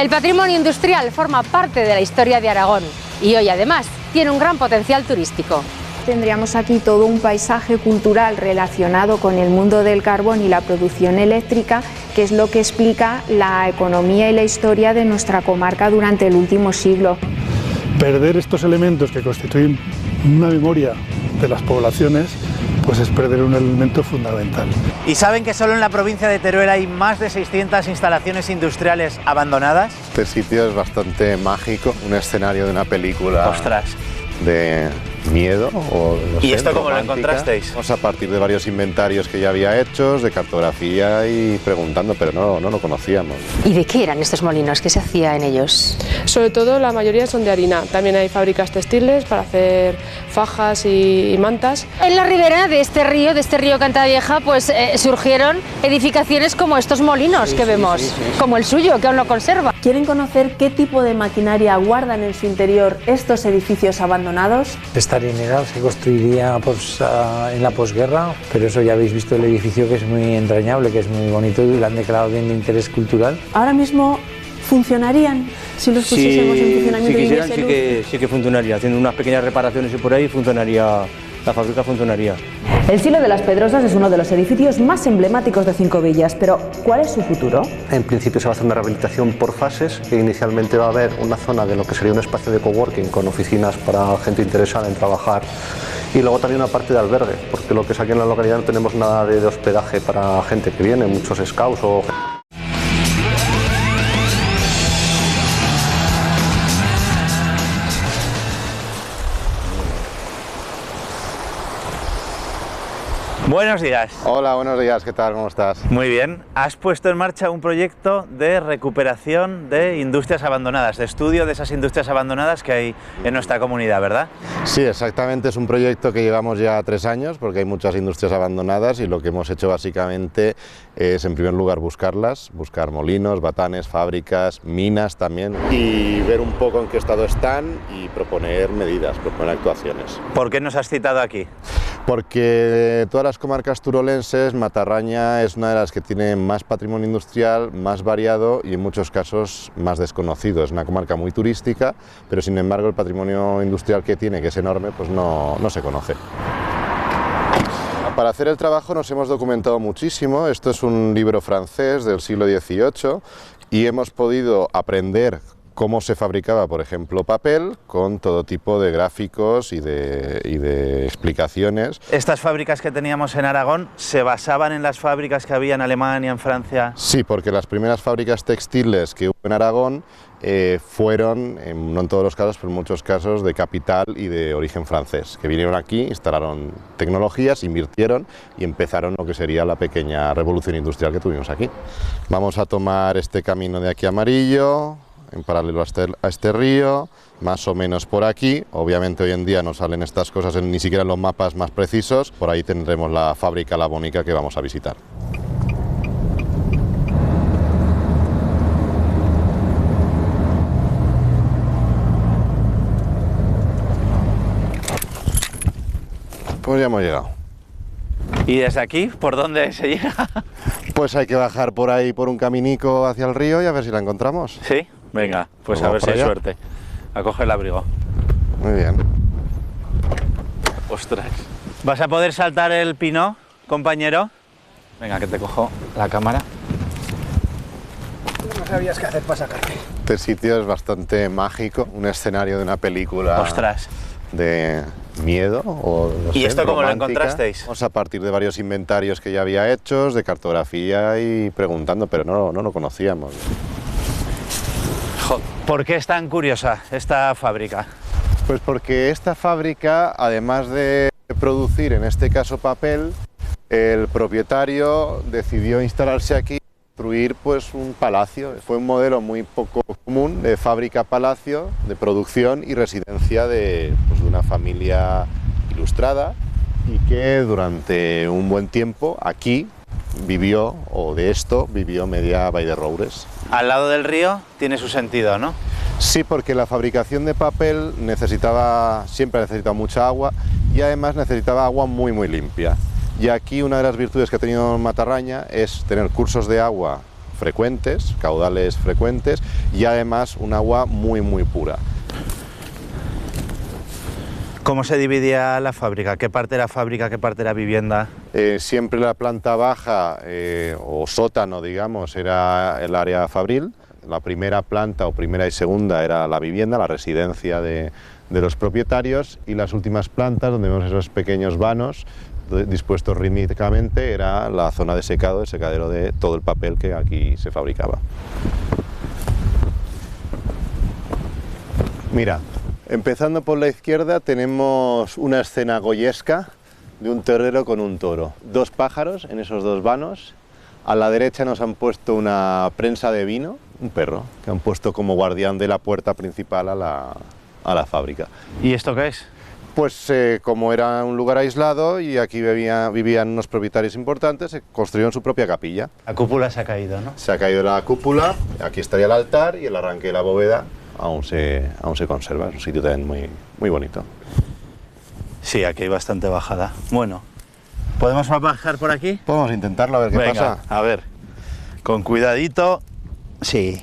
El patrimonio industrial forma parte de la historia de Aragón y hoy además tiene un gran potencial turístico. Tendríamos aquí todo un paisaje cultural relacionado con el mundo del carbón y la producción eléctrica, que es lo que explica la economía y la historia de nuestra comarca durante el último siglo. Perder estos elementos que constituyen una memoria de las poblaciones, pues es perder un elemento fundamental. ¿Y saben que solo en la provincia de Teruel hay más de 600 instalaciones industriales abandonadas? Este sitio es bastante mágico, un escenario de una película. ¡Ostras! De miedo o no sé, ¿Y esto cómo lo romántica. encontrasteis? A partir de varios inventarios que ya había hechos, de cartografía y preguntando, pero no lo conocíamos. ¿Y de qué eran estos molinos? ¿Qué se hacía en ellos? Sobre todo la mayoría son de harina. También hay fábricas textiles para hacer fajas y mantas. En la ribera de este río Cantavieja, pues surgieron edificaciones como estos molinos que vemos, como el suyo, que aún lo conserva. ¿Quieren conocer qué tipo de maquinaria guardan en su interior estos edificios abandonados? Esta harinera se construiría en la posguerra, pero eso ya habéis visto el edificio, que es muy entrañable, que es muy bonito y lo han declarado bien de interés cultural. Ahora mismo funcionarían si los pusiésemos en funcionamiento. Si quisieran, sí que funcionaría. Haciendo unas pequeñas reparaciones y por ahí funcionaría, la fábrica funcionaría. El Silo de las Pedrosas es uno de los edificios más emblemáticos de Cincovillas, pero ¿cuál es su futuro? En principio se va a hacer una rehabilitación por fases, que inicialmente va a haber una zona de lo que sería un espacio de coworking con oficinas para gente interesada en trabajar y luego también una parte de albergue, porque lo que es aquí en la localidad no tenemos nada de hospedaje para gente que viene, muchos scouts o... Buenos días. Hola, buenos días, ¿qué tal? ¿Cómo estás? Muy bien. Has puesto en marcha un proyecto de recuperación de industrias abandonadas, de estudio de esas industrias abandonadas que hay en nuestra comunidad, ¿verdad? Sí, exactamente, es un proyecto que llevamos ya 3 años porque hay muchas industrias abandonadas y lo que hemos hecho básicamente es, en primer lugar, buscarlas, buscar molinos, batanes, fábricas, minas también y ver un poco en qué estado están y proponer medidas, proponer actuaciones. ¿Por qué nos has citado aquí? Porque de todas las comarcas turolenses, Matarraña es una de las que tiene más patrimonio industrial, más variado y en muchos casos más desconocido. Es una comarca muy turística, pero sin embargo el patrimonio industrial que tiene, que es enorme, pues no se conoce. Para hacer el trabajo nos hemos documentado muchísimo. Esto es un libro francés del siglo XVIII y hemos podido aprender cómo se fabricaba, por ejemplo, papel, con todo tipo de gráficos y de explicaciones. ¿Estas fábricas que teníamos en Aragón se basaban en las fábricas que había en Alemania, en Francia? Sí, porque las primeras fábricas textiles que hubo en Aragón fueron, no en todos los casos, pero en muchos casos, de capital y de origen francés, que vinieron aquí, instalaron tecnologías, invirtieron y empezaron lo que sería la pequeña revolución industrial que tuvimos aquí. Vamos a tomar este camino de aquí amarillo, en paralelo a este río, más o menos por aquí. Obviamente hoy en día no salen estas cosas ni siquiera en los mapas más precisos. Por ahí tendremos la fábrica La Bonica que vamos a visitar. Pues ya hemos llegado. ¿Y desde aquí por dónde se llega? Pues hay que bajar por ahí por un caminico hacia el río y a ver si la encontramos. ¿Sí? Venga, pues a ver si hay suerte. A coger el abrigo. Muy bien. Ostras. ¿Vas a poder saltar el pino, compañero? Venga, que te cojo la cámara. No sabías qué hacer para sacarte. Este sitio es bastante mágico, un escenario de una película. Ostras. De miedo o no ¿Y sé, esto cómo romántica. lo encontrasteis? A partir de varios inventarios que ya había hechos, de cartografía y preguntando, pero no lo conocíamos. ¿Por qué es tan curiosa esta fábrica? Pues porque esta fábrica, además de producir en este caso papel, el propietario decidió instalarse aquí, construir pues un palacio. Fue un modelo muy poco común de fábrica-palacio, de producción y residencia de una familia ilustrada y que durante un buen tiempo aquí vivió, o de esto vivió media Vall-de-Roures. Al lado del río tiene su sentido, ¿no? Sí, porque la fabricación de papel siempre ha necesitado mucha agua y además necesitaba agua muy muy limpia. Y aquí una de las virtudes que ha tenido Matarraña es tener cursos de agua frecuentes, caudales frecuentes y además un agua muy pura. ¿Cómo se dividía la fábrica? ¿Qué parte era fábrica, qué parte era vivienda? Siempre la planta baja o sótano, digamos, era el área fabril. La primera planta o primera y segunda era la vivienda, la residencia de los propietarios, y las últimas plantas, donde vemos esos pequeños vanos dispuestos rítmicamente, era la zona de secado, el secadero de todo el papel que aquí se fabricaba. Mira, empezando por la izquierda tenemos una escena goyesca de un torero con un toro. Dos pájaros en esos dos vanos. A la derecha nos han puesto una prensa de vino, un perro, que han puesto como guardián de la puerta principal a la fábrica. ¿Y esto qué es? Pues como era un lugar aislado y aquí vivían unos propietarios importantes, se construyeron su propia capilla. La cúpula se ha caído, ¿no? Se ha caído la cúpula, aquí estaría el altar y el arranque de la bóveda aún se conserva, es un sitio también muy bonito. Sí, aquí hay bastante bajada. Bueno, ¿podemos bajar por aquí? Podemos intentarlo, a ver qué pasa. A ver, con cuidadito. Sí.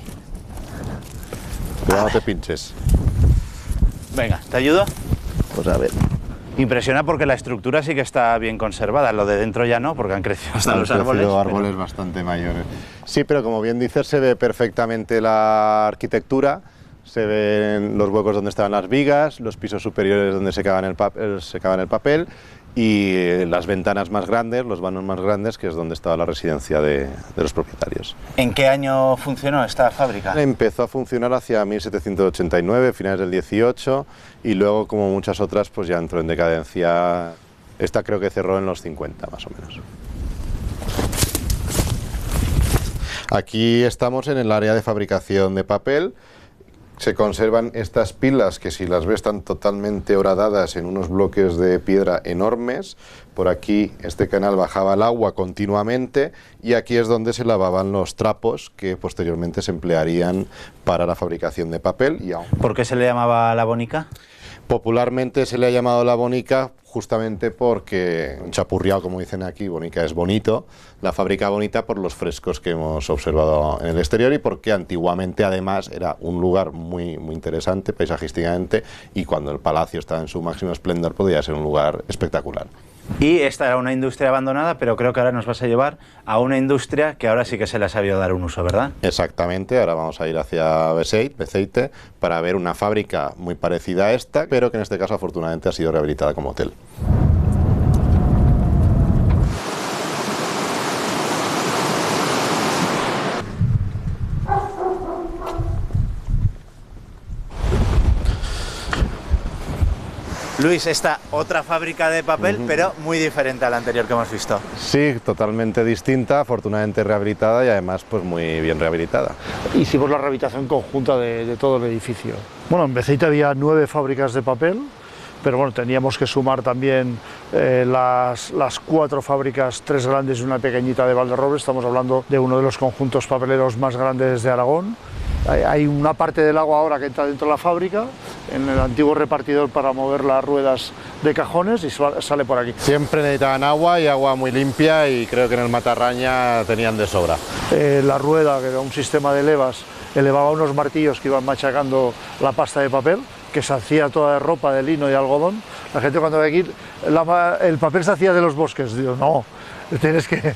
Cuidado, no te pinches. Venga, ¿te ayudo? Pues a ver. Impresiona porque la estructura sí que está bien conservada, lo de dentro ya no, porque han crecido hasta los árboles. Árboles bastante mayores. Sí, pero como bien dices, se ve perfectamente la arquitectura, se ven los huecos donde estaban las vigas, los pisos superiores donde secaban el papel y las ventanas más grandes, los vanos más grandes, que es donde estaba la residencia de los propietarios. ¿En qué año funcionó esta fábrica? Empezó a funcionar hacia 1789, finales del 18, y luego, como muchas otras, pues ya entró en decadencia. Esta creo que cerró en los 50, más o menos. Aquí estamos en el área de fabricación de papel. Se conservan estas pilas que, si las ves, están totalmente horadadas en unos bloques de piedra enormes. Por aquí este canal bajaba el agua continuamente y aquí es donde se lavaban los trapos que posteriormente se emplearían para la fabricación de papel. ¿Por qué se le llamaba la bonica? Popularmente se le ha llamado la bonica justamente porque, chapurriado como dicen aquí, bonica es bonito, la fábrica bonita por los frescos que hemos observado en el exterior y porque antiguamente además era un lugar muy interesante paisajísticamente, y cuando el palacio estaba en su máximo esplendor podía ser un lugar espectacular. Y esta era una industria abandonada, pero creo que ahora nos vas a llevar a una industria que ahora sí que se le ha sabido dar un uso, ¿verdad? Exactamente, ahora vamos a ir hacia Beceite para ver una fábrica muy parecida a esta, pero que en este caso afortunadamente ha sido rehabilitada como hotel. Luis, esta otra fábrica de papel, pero muy diferente a la anterior que hemos visto. Sí, totalmente distinta, afortunadamente rehabilitada y además pues muy bien rehabilitada. Hicimos la rehabilitación conjunta de todo el edificio. Bueno, en Beceite había 9 fábricas de papel, pero bueno, teníamos que sumar también las 4 fábricas, 3 grandes y una pequeñita de Valderrobles. Estamos hablando de uno de los conjuntos papeleros más grandes de Aragón. Hay una parte del agua ahora que entra dentro de la fábrica, en el antiguo repartidor para mover las ruedas de cajones, y sale por aquí. Siempre necesitaban agua y agua muy limpia, y creo que en el Matarraña tenían de sobra. La rueda, que era un sistema de levas, elevaba unos martillos que iban machacando la pasta de papel, que se hacía toda de ropa, de lino y algodón. La gente cuando ve aquí, el papel se hacía de los bosques. Digo, no, tienes que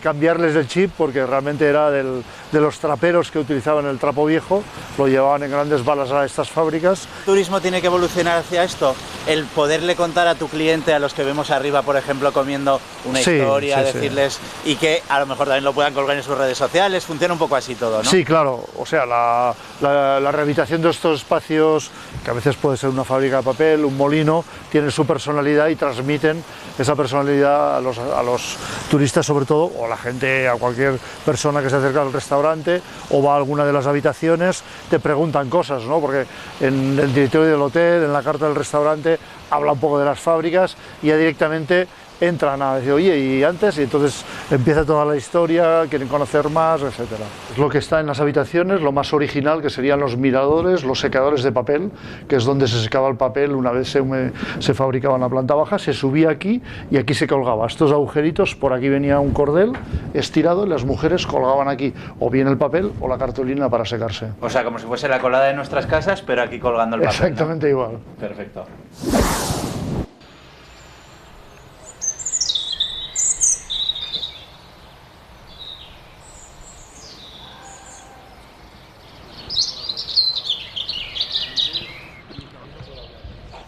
cambiarles el chip, porque realmente era de los traperos que utilizaban el trapo viejo, lo llevaban en grandes balas a estas fábricas. ¿El turismo tiene que evolucionar hacia esto? El poderle contar a tu cliente, a los que vemos arriba, por ejemplo, comiendo una historia, decirles, y que a lo mejor también lo puedan colgar en sus redes sociales, funciona un poco así todo, ¿no? Sí, claro, o sea, la rehabilitación de estos espacios, que a veces puede ser una fábrica de papel, un molino, tiene su personalidad y transmiten esa personalidad a los turistas, sobre todo, o a la gente, a cualquier persona que se acerca al restaurante o va a alguna de las habitaciones, te preguntan cosas, ¿no? Porque en el directorio del hotel, en la carta del restaurante, habla un poco de las fábricas y ya directamente entran a decir, oye, y antes, y entonces empieza toda la historia, quieren conocer más, etcétera. Es lo que está en las habitaciones, lo más original, que serían los miradores, los secadores de papel, que es donde se secaba el papel una vez se fabricaba en la planta baja, se subía aquí y aquí se colgaba. Estos agujeritos, por aquí venía un cordel estirado y las mujeres colgaban aquí o bien el papel o la cartulina para secarse. O sea, como si fuese la colada de nuestras casas, pero aquí colgando el papel. Exactamente, ¿no? Igual. Perfecto.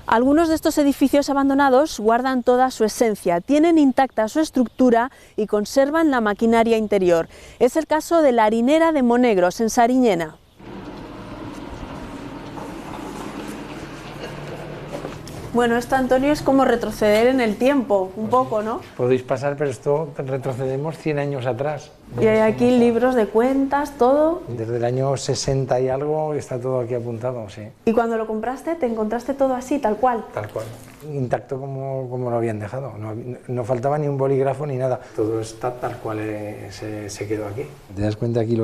Algunos de estos edificios abandonados guardan toda su esencia, tienen intacta su estructura y conservan la maquinaria interior. Es el caso de la harinera de Monegros, en Sariñena. Bueno, esto, Antonio, es como retroceder en el tiempo, un poco, ¿no? Podéis pasar, pero esto retrocedemos 100 años atrás. Y hay aquí libros de cuentas, todo. Desde el año 60 y algo está todo aquí apuntado, sí. ¿Y cuando lo compraste, te encontraste todo así, tal cual? Tal cual. Intacto como lo habían dejado. No faltaba ni un bolígrafo ni nada. Todo está tal cual se quedó aquí. ¿Te das cuenta aquí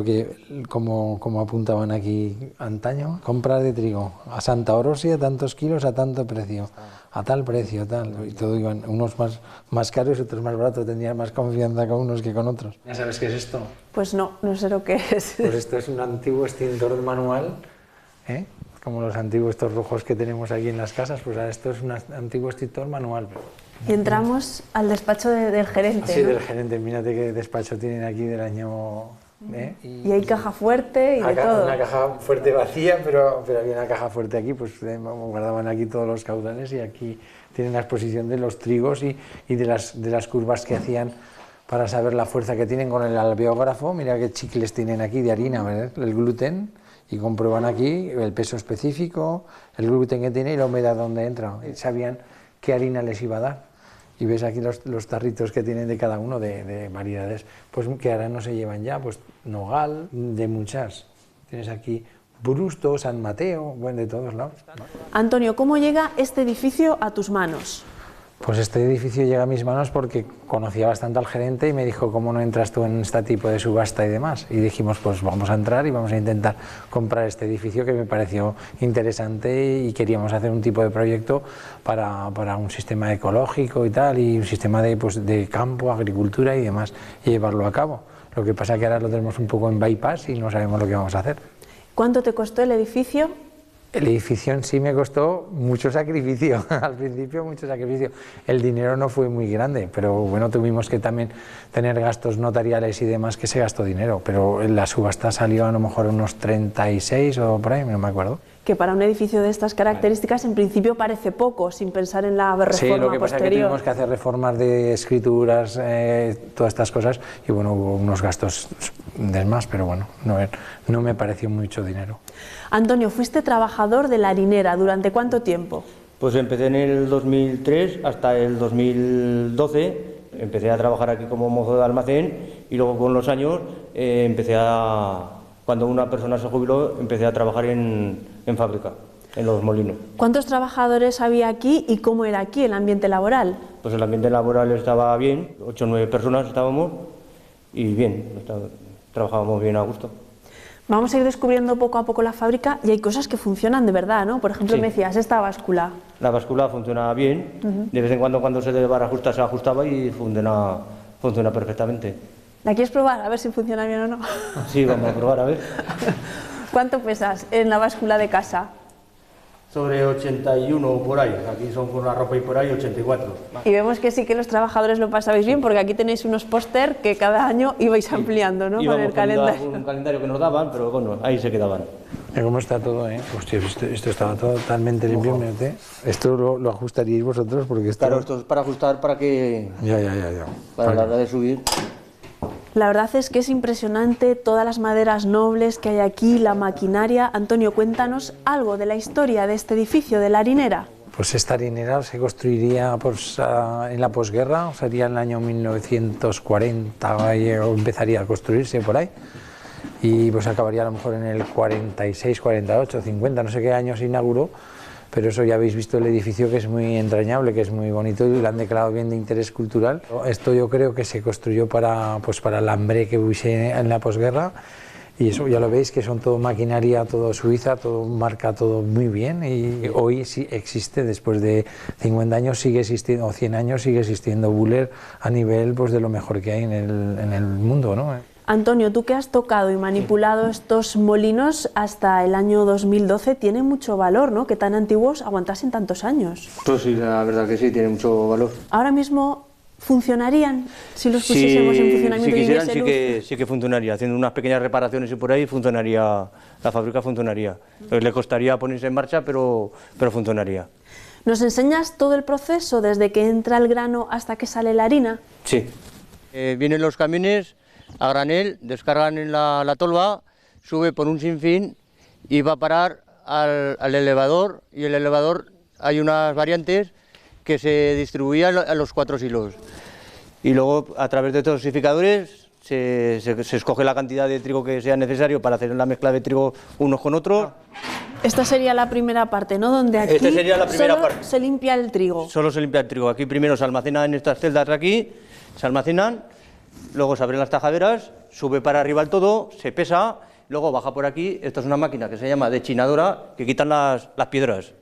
como apuntaban aquí antaño? Compra de trigo a Santa Orosia, tantos kilos a tanto precio. A tal precio, tal, y todo iban unos más caros y otros más baratos, tenían más confianza con unos que con otros. ¿Ya sabes qué es esto? Pues no sé lo que es. Pues esto es un antiguo extintor manual, ¿eh? Como los antiguos estos rojos que tenemos aquí en las casas, pues ahora esto es un antiguo extintor manual. Y entramos al despacho del gerente, sí, ¿no? Del gerente, mírate qué despacho tienen aquí del año... Y hay caja fuerte y de todo. Una caja fuerte vacía, pero había una caja fuerte aquí, pues guardaban aquí todos los caudales y aquí tienen la exposición de los trigos y de las curvas que hacían para saber la fuerza que tienen con el alveógrafo. Mira qué chicles tienen aquí de harina, ¿verdad? El gluten, y comprueban aquí el peso específico, el gluten que tiene y la humedad donde entra. Y sabían qué harina les iba a dar. Y ves aquí los tarritos que tienen de cada uno de variedades, pues que ahora no se llevan ya, pues nogal, de muchas. Tienes aquí Brusto, San Mateo, bueno, de todos lados. Antonio, ¿cómo llega este edificio a tus manos? Pues este edificio llega a mis manos porque conocía bastante al gerente y me dijo, ¿cómo no entras tú en este tipo de subasta y demás? Y dijimos, pues vamos a entrar y vamos a intentar comprar este edificio que me pareció interesante y queríamos hacer un tipo de proyecto para un sistema ecológico y tal, y un sistema de campo, agricultura y demás, y llevarlo a cabo. Lo que pasa es que ahora lo tenemos un poco en bypass y no sabemos lo que vamos a hacer. ¿Cuánto te costó el edificio? El edificio en sí me costó mucho sacrificio, al principio mucho sacrificio. El dinero no fue muy grande, pero bueno, tuvimos que también tener gastos notariales y demás, que se gastó dinero, pero la subasta salió a lo mejor unos 36 o por ahí, no me acuerdo. Que para un edificio de estas características en principio parece poco, sin pensar en la reforma posterior. Sí, lo que pasa es que tuvimos que hacer reformas de escrituras, todas estas cosas, y bueno, hubo unos gastos de más, pero bueno, no me pareció mucho dinero. Antonio, fuiste trabajador de la harinera, ¿durante cuánto tiempo? Pues empecé en el 2003 hasta el 2012, empecé a trabajar aquí como mozo de almacén y luego con los años cuando una persona se jubiló, empecé a trabajar en fábrica, en los molinos. ¿Cuántos trabajadores había aquí y cómo era aquí el ambiente laboral? Pues el ambiente laboral estaba bien, 8 o 9 personas estábamos y bien, trabajábamos bien a gusto. Vamos a ir descubriendo poco a poco la fábrica y hay cosas que funcionan de verdad, ¿no? Por ejemplo, sí. Me decías, esta báscula. La báscula funciona bien, de vez en cuando se debe ajustar se ajustaba y funciona perfectamente. ¿La quieres probar? A ver si funciona bien o no. Sí, vamos a probar, a ver. ¿Cuánto pesas en la báscula de casa? Sobre 81 por ahí, aquí son con la ropa y por ahí 84. Y vemos que sí que los trabajadores lo pasabais bien, porque aquí tenéis unos póster que cada año ibais ampliando, ¿no? Con el calendario. Un calendario que nos daban, pero bueno, ahí se quedaban. ¿Cómo está todo, eh? Hostia, esto estaba totalmente limpio, mírate. Esto lo ajustaríais vosotros porque esto... Claro, esto es para ajustar para que... Ya. Para la hora de subir. La verdad es que es impresionante todas las maderas nobles que hay aquí, la maquinaria. Antonio, cuéntanos algo de la historia de este edificio, de la harinera. Pues esta harinera se construiría en la posguerra, sería en el año 1940 o empezaría a construirse por ahí. Y pues acabaría a lo mejor en el 46, 48, 50, no sé qué año se inauguró, pero eso ya habéis visto el edificio, que es muy entrañable, que es muy bonito y lo han declarado bien de interés cultural. Esto yo creo que se construyó para el hambre que hubiese en la posguerra, y eso ya lo veis, que son todo maquinaria, todo suiza, todo marca, todo muy bien, y hoy sí existe, después de 50 años sigue existiendo, o 100 años sigue existiendo Bühler a nivel pues de lo mejor que hay en el mundo, ¿no? Antonio, tú que has tocado y manipulado estos molinos hasta el año 2012, tiene mucho valor, ¿no? Que tan antiguos aguantasen tantos años. Pues sí, la verdad que sí, tiene mucho valor. Ahora mismo, ¿funcionarían si los pusiésemos en funcionamiento? Si quisieran, sí que funcionaría. Haciendo unas pequeñas reparaciones y por ahí funcionaría, la fábrica funcionaría. Le costaría ponerse en marcha, pero funcionaría. ¿Nos enseñas todo el proceso, desde que entra el grano hasta que sale la harina? Sí. Vienen los camiones a granel, descargan en la tolva, sube por un sinfín y va a parar al elevador, y el elevador hay unas variantes que se distribuían a los 4 silos, y luego a través de estos dosificadores se escoge la cantidad de trigo que sea necesario para hacer la mezcla de trigo unos con otros. Esta sería la primera parte, ¿no? Donde aquí Esta sería la primera parte. Se limpia el trigo. Solo se limpia el trigo. Aquí primero se almacena en estas celdas de aquí, se almacenan, luego se abren las tajaderas, sube para arriba el todo, se pesa, luego baja por aquí. Esto es una máquina que se llama dechinadora, que quitan las piedras.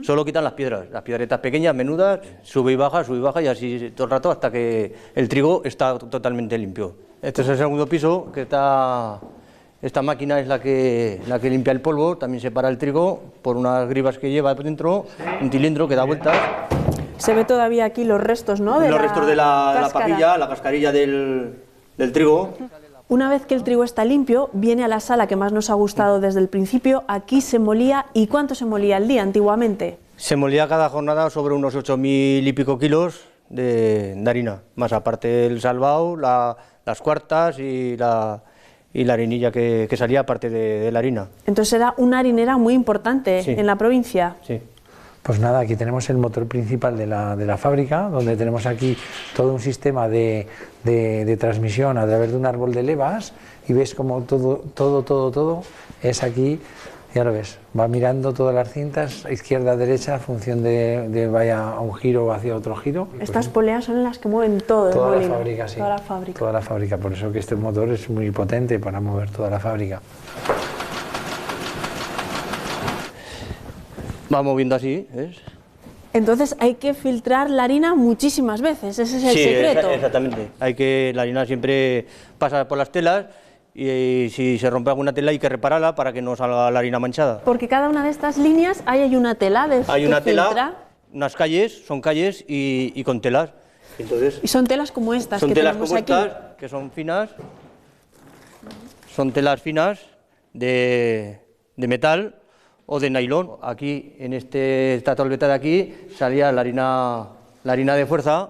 Solo quitan las piedretas pequeñas, menudas, sube y baja, y así todo el rato hasta que el trigo está totalmente limpio. Este es el segundo piso, que esta máquina es la que limpia el polvo, también separa el trigo por unas grivas que lleva por dentro, un cilindro que da vueltas. Se ve todavía aquí los restos, ¿no? Los restos de la papilla, la cascarilla del trigo. Una vez que el trigo está limpio, viene a la sala que más nos ha gustado desde el principio. Aquí se molía. ¿Y cuánto se molía al día antiguamente? Se molía cada jornada sobre unos 8.000 y pico kilos de harina, más aparte el salvao, las cuartas y la harinilla que salía aparte de la harina. Entonces era una harinera muy importante en la provincia. Sí. Pues nada, aquí tenemos el motor principal de la fábrica, donde tenemos aquí todo un sistema de transmisión a través de un árbol de levas, y ves como todo es aquí, ya lo ves, va mirando todas las cintas, izquierda, derecha, en función de vaya a un giro o hacia otro giro. Estas poleas son las que mueven todo el molino. Toda la fábrica, sí. Toda la fábrica, por eso que este motor es muy potente para mover toda la fábrica. Va moviendo así, ¿ves? Entonces hay que filtrar la harina muchísimas veces, ese es el secreto. Sí, exactamente. La harina siempre pasa por las telas, y si se rompe alguna tela hay que repararla para que no salga la harina manchada. Porque cada una de estas líneas hay una tela de Hay una tela, filtra. unas calles, son calles y con telas. Entonces, y son telas como estas que telas tenemos como aquí. estas, que son finas, son telas finas de metal o de nailón. Aquí, en esta tolveta de aquí, salía la harina de fuerza,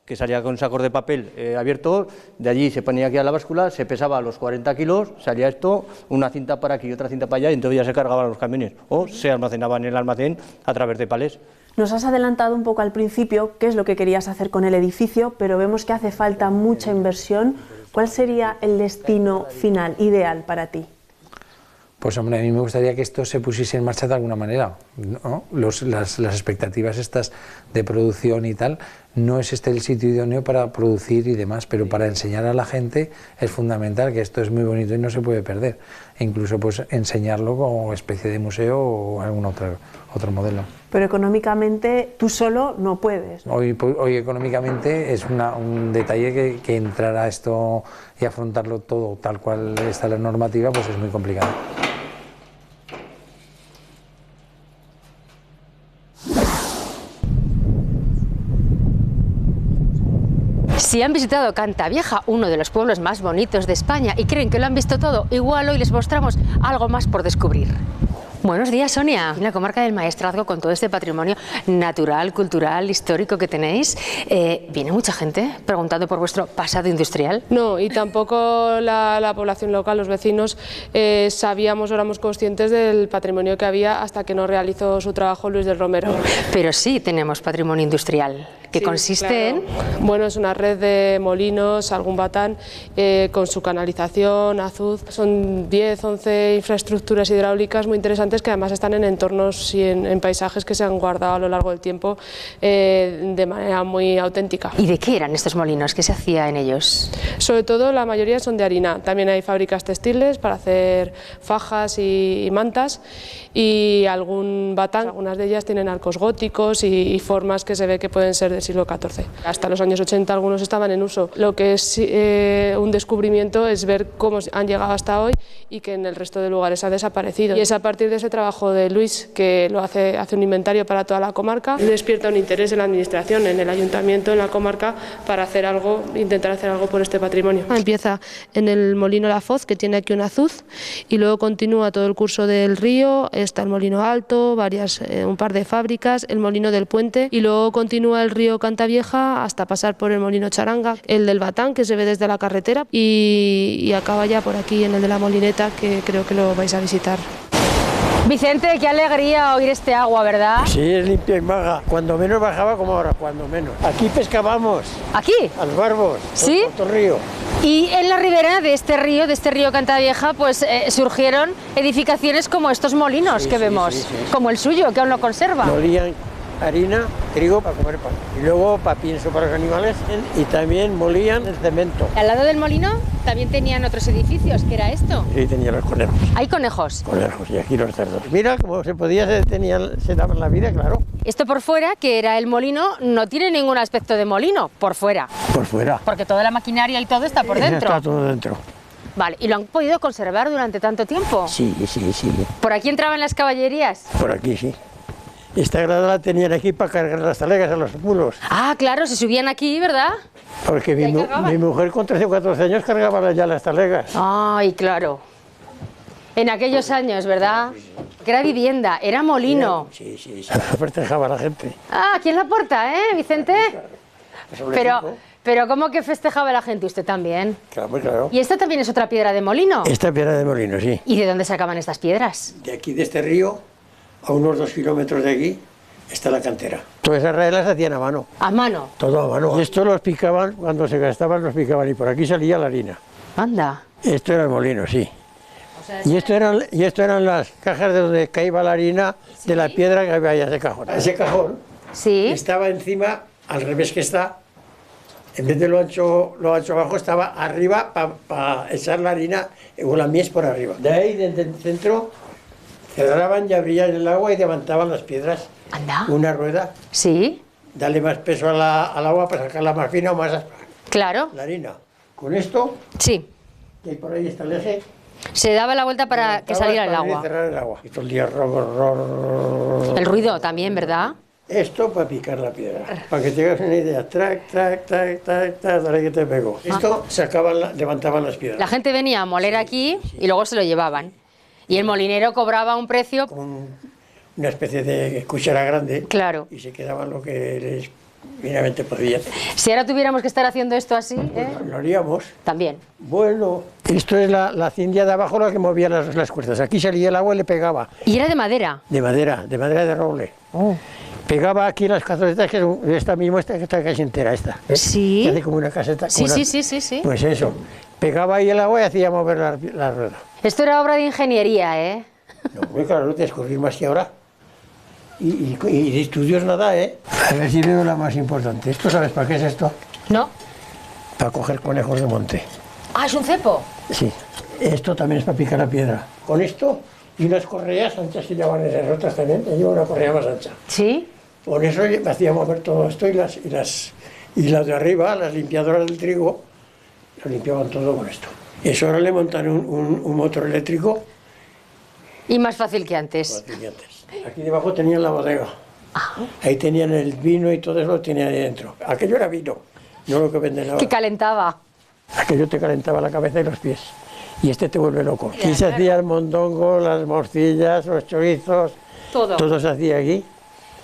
que salía con sacos de papel abiertos. De allí se ponía aquí a la báscula, se pesaba a los 40 kilos, salía esto, una cinta para aquí y otra cinta para allá, y entonces ya se cargaban los camiones, o se almacenaban en el almacén a través de palés. Nos has adelantado un poco al principio qué es lo que querías hacer con el edificio, pero vemos que hace falta mucha inversión. ¿Cuál sería el destino final, ideal para ti? Pues hombre, a mí me gustaría que esto se pusiese en marcha de alguna manera, ¿no? Las expectativas estas de producción y tal, no es este el sitio idóneo para producir y demás, pero para enseñar a la gente es fundamental, que esto es muy bonito y no se puede perder. E incluso pues enseñarlo como especie de museo o algún otro modelo. Pero económicamente tú solo no puedes, ¿no? Hoy económicamente es un detalle que entrar a esto y afrontarlo todo tal cual está la normativa, pues es muy complicado. Si han visitado Cantavieja, uno de los pueblos más bonitos de España, y creen que lo han visto todo, igual hoy les mostramos algo más por descubrir. Buenos días, Sonia. En la comarca del Maestrazgo, con todo este patrimonio natural, cultural, histórico que tenéis, ¿viene mucha gente preguntando por vuestro pasado industrial? No, y tampoco la población local, los vecinos, sabíamos o éramos conscientes del patrimonio que había hasta que no realizó su trabajo Luis del Romero. Pero sí tenemos patrimonio industrial. que consiste en... Bueno, es una red de molinos, algún batán, con su canalización, azuz. Son 10, 11 infraestructuras hidráulicas muy interesantes que además están en entornos y en paisajes que se han guardado a lo largo del tiempo de manera muy auténtica. ¿Y de qué eran estos molinos? ¿Qué se hacía en ellos? Sobre todo la mayoría son de harina. También hay fábricas textiles para hacer fajas y mantas y algún batán. Algunas de ellas tienen arcos góticos y formas que se ve que pueden ser del siglo XIV. Hasta los años 80 algunos estaban en uso. Lo que es un descubrimiento es ver cómo han llegado hasta hoy y que en el resto de lugares ha desaparecido. Y es a partir de ese trabajo de Luis, que lo hace un inventario para toda la comarca, despierta un interés en la administración, en el ayuntamiento, en la comarca, para hacer algo, intentar hacer algo por este patrimonio. Empieza en el molino La Foz, que tiene aquí un azuz, y luego continúa todo el curso del río, está el molino Alto, un par de fábricas, el molino del Puente, y luego continúa el río Cantavieja hasta pasar por el molino Charanga, el del Batán, que se ve desde la carretera, y acaba ya por aquí en el de la Molineta, que creo que lo vais a visitar. Vicente, qué alegría oír este agua, ¿verdad? Sí, es limpia y maga. Cuando menos bajaba como ahora, cuando menos. Aquí pescábamos. ¿Aquí? A los barbos. ¿Sí? Por río. Y en la ribera de este río Cantavieja, pues surgieron edificaciones como estos molinos que vemos, como el suyo, que aún lo conserva. Molían harina, trigo para comer pan. Y luego para pienso para los animales y también molían el cemento. Al lado del molino también tenían otros edificios, ¿qué era esto? Sí, tenían los conejos. ¿Hay conejos? Conejos, y aquí los cerdos. Mira cómo se podía, se daban la vida, claro. Esto por fuera, que era el molino, no tiene ningún aspecto de molino, por fuera. Por fuera. Porque toda la maquinaria y todo está por dentro. Está todo dentro. Vale, ¿y lo han podido conservar durante tanto tiempo? Sí, sí, sí. ¿Por aquí entraban las caballerías? Por aquí, sí. Esta grada la tenían aquí para cargar las talegas a los mulos. Ah, claro, se subían aquí, ¿verdad? Porque mi mujer con 13 o 14 años cargaba ya las talegas. Ay, claro. En aquellos años, ¿verdad? Que era vivienda, era molino. Sí, sí, se festejaba la gente. Ah, aquí en la puerta, ¿eh, Vicente? Pero ¿cómo que festejaba la gente? ¿Usted también? Claro, claro. ¿Y esta también es otra piedra de molino? Esta piedra de molino, sí. ¿Y de dónde sacaban estas piedras? De aquí, de este río, a unos 2 kilómetros de aquí, está la cantera. Todas esas raelas se hacían a mano. ¿A mano? Todo a mano. Y esto los picaban, cuando se gastaban los picaban y por aquí salía la harina. Anda. Esto era el molino, sí. O sea, y esto eran las cajas de donde caía la harina, ¿sí?, de la piedra que había ese cajón. Ese cajón, sí, estaba encima, al revés que está, en vez de lo ancho abajo, estaba arriba para echar la harina o la mies por arriba. De ahí, desde el centro, cerraban y abrían el agua y levantaban las piedras. Anda. Una rueda. Sí. Darle más peso al agua para sacarla más fina o más áspera. Claro. La harina. Con esto. Sí. Y por ahí está el eje. Se daba la vuelta para que saliera el agua. Cerrar el agua. Y todo el día el ruido también, ¿verdad? Esto para picar la piedra. Para que tengas una idea. Trac, trac, trac, trac, trac, dale que te pego. Esto levantaban las piedras. La gente venía a moler aquí y luego se lo llevaban. Y el molinero cobraba un precio... Una especie de cuchara grande. Claro. Y se quedaban lo que les finamente podían. Si ahora tuviéramos que estar haciendo esto así, ¿eh? Lo haríamos. También. Bueno, esto es la cindia de abajo la que movía las cuerdas. Aquí salía el agua y le pegaba. ¿Y era de madera? De madera de roble. Oh. Pegaba aquí las cazoletas, que es esta misma, esta que está casi entera, esta. Sí. Que hace como una caseta. Sí, sí. Pues eso. Pegaba ahí el agua y hacía mover la rueda. Esto era obra de ingeniería, ¿eh? No, muy claro, no te descubrir más que ahora. Y de estudios nada, ¿eh? A ver si veo la más importante. ¿Esto sabes para qué es esto? No. Para coger conejos de monte. Ah, ¿es un cepo? Sí. Esto también es para picar la piedra. Con esto y unas correas anchas que llevan esas rotas también. Lleva una correa más ancha. Sí. Con eso hacía mover todo esto y las de arriba, las limpiadoras del trigo, lo limpiaban todo con esto. Eso ahora le montan un motor eléctrico. Y más fácil que antes. Aquí debajo tenían la bodega. Ahí tenían el vino y todo eso lo tenían ahí dentro. Aquello era vino, no lo que venden ahora. Que calentaba. Aquello te calentaba la cabeza y los pies. Y este te vuelve loco. Aquí se hacía el mondongo, las morcillas, los chorizos. Todo se hacía aquí.